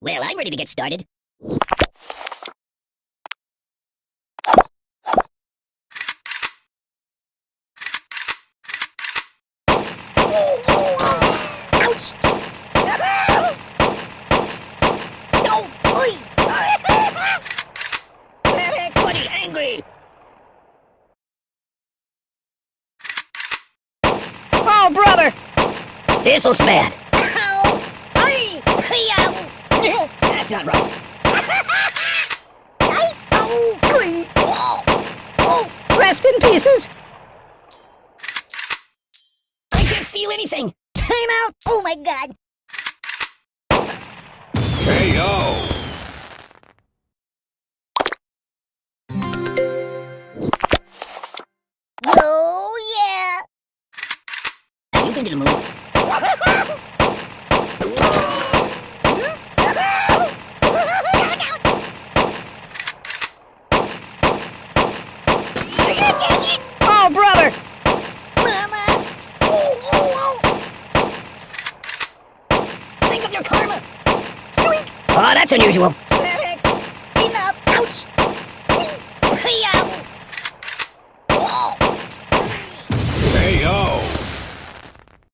Well, I'm ready to get started. Ouch! No! Buddy, angry! Oh, brother! This looks bad. Ow! Hey! Ow! That's not right. Oh! Rest in pieces! I can't feel anything! Time out! Oh my god! KO! Oh yeah! Have you been to the moon? Oh, brother! Mama! Think of your karma! Oh, that's unusual. Enough! Ouch! Hiya!